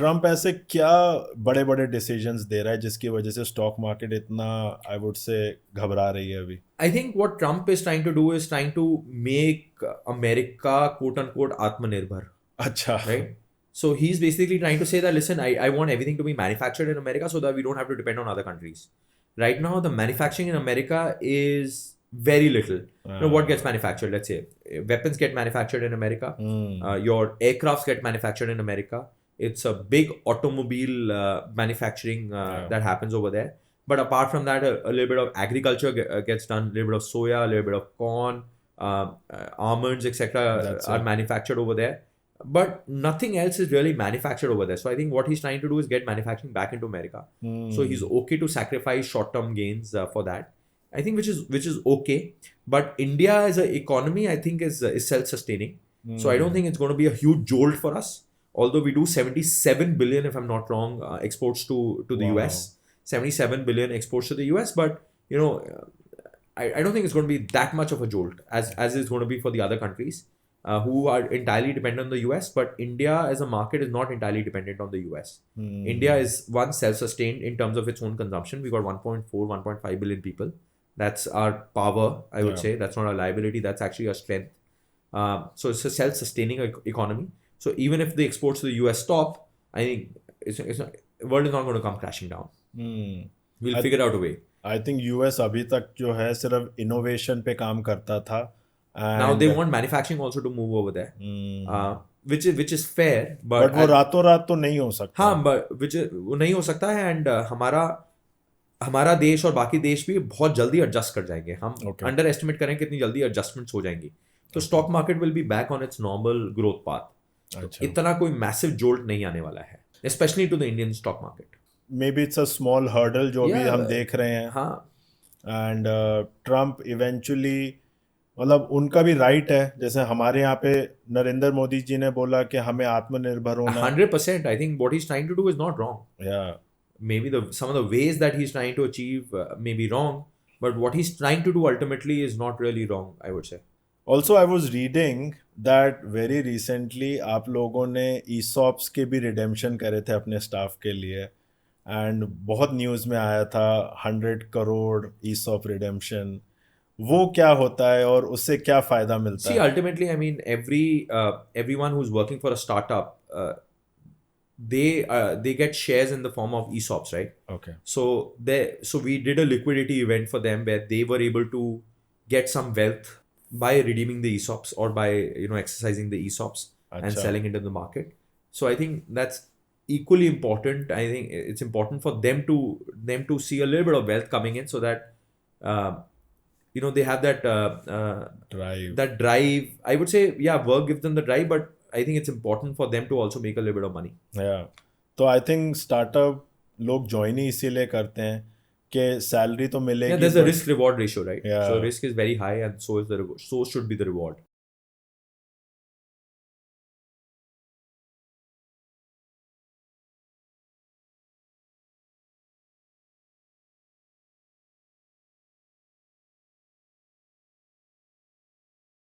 Trump ऐसे क्या बड़े बड़े डिसीजंस दे रहा है जिसकी वजह से स्टॉक मार्केट इतना आई वुड से घबरा रही है अभी? I think what Trump is trying to do is trying to make America quote unquote Atmanirbhar, अच्छा। right? So he's basically trying to say that listen, I want everything to be manufactured in America so that we don't have to depend on other countries. Right now, the manufacturing in America is very little. What gets manufactured? Let's say weapons get manufactured in America. Your aircrafts get manufactured in America. It's a big automobile manufacturing that happens over there. But apart from that, a little bit of agriculture gets done. A little bit of soya, a little bit of corn, almonds, etc. That's are it. manufactured over there. But nothing else is really manufactured over there. So I think what he's trying to do is get manufacturing back into America. So he's okay to sacrifice short-term gains for that. I think which is okay. But India as an economy, I think is self-sustaining. So I don't think it's going to be a huge jolt for us. Although we do 77 billion, if I'm not wrong, exports to the Wow. US, 77 billion exports to the US. But I don't think it's going to be that much of a jolt as it's going to be for the other countries who are entirely dependent on the US. But India as a market is not entirely dependent on the US. India is one self-sustained in terms of its own consumption. We got 1.4, 1.5 billion people. That's our power, I would say. That's not a liability. That's actually a strength. So it's a self-sustaining economy. So even if the exports to the US stop, I think the world is not going to come crashing down. We'll figure out a way. I think US अभी तक जो है सिर्फ innovation पे काम करता था Now they want manufacturing also to move over there, which is fair, but वो रातों रात तो नहीं हो सकता। हाँ, but वो नहीं हो सकता है एंड हमारा देश और बाकी देश भी बहुत जल्दी एडजस्ट कर जाएंगे। हम अंडर एस्टिमेट करें कितनी जल्दी एडजस्टमेंट्स हो जाएंगी। तो stock market will be back on its normal growth path. इतना कोई मैसिव जोल्ट नहीं आने वाला है, specially to the Indian stock market. Maybe it's a small hurdle जो भी हम देख रहे हैं। हाँ, एंड ट्रम्प इवेंचुअली मतलब उनका भी राइट है, जैसे हमारे यहाँ पे नरेंद्र मोदी जी ने बोला कि हमें आत्मनिर्भर होना। 100%. I think what he's trying to do is not wrong. Yeah. Maybe some of the ways that he's trying to achieve may be wrong, but what he's trying to do ultimately is not really wrong, I would say. Also, I was reading that very recently आप लोगों ने ESOPs के भी redemption करे थे अपने staff के लिए, एंड बहुत न्यूज़ में आया था 100 करोड़ ESOP रिडेम्पशन। वो क्या होता है और उससे क्या फायदा मिलता है? See, ultimately, I mean, everyone who's working for a startup, they get shares in the form of ESOPs, right? Okay. So we did a liquidity event for them where they were able to get some wealth by redeeming the ESOPs or by exercising the ESOPs and selling into the market. So I think that's equally important. I think it's important for them to see a little bit of wealth coming in so that they have that drive. That drive. I would say, yeah, work gives them the drive, but I think it's important for them to also make a little bit of money. Yeah. तो I think startup लोग join ही इसीलिए करते हैं कि salary तो मिलेगी। Yeah, there's a risk reward ratio, right? Yeah. So risk is very high and so should be the reward.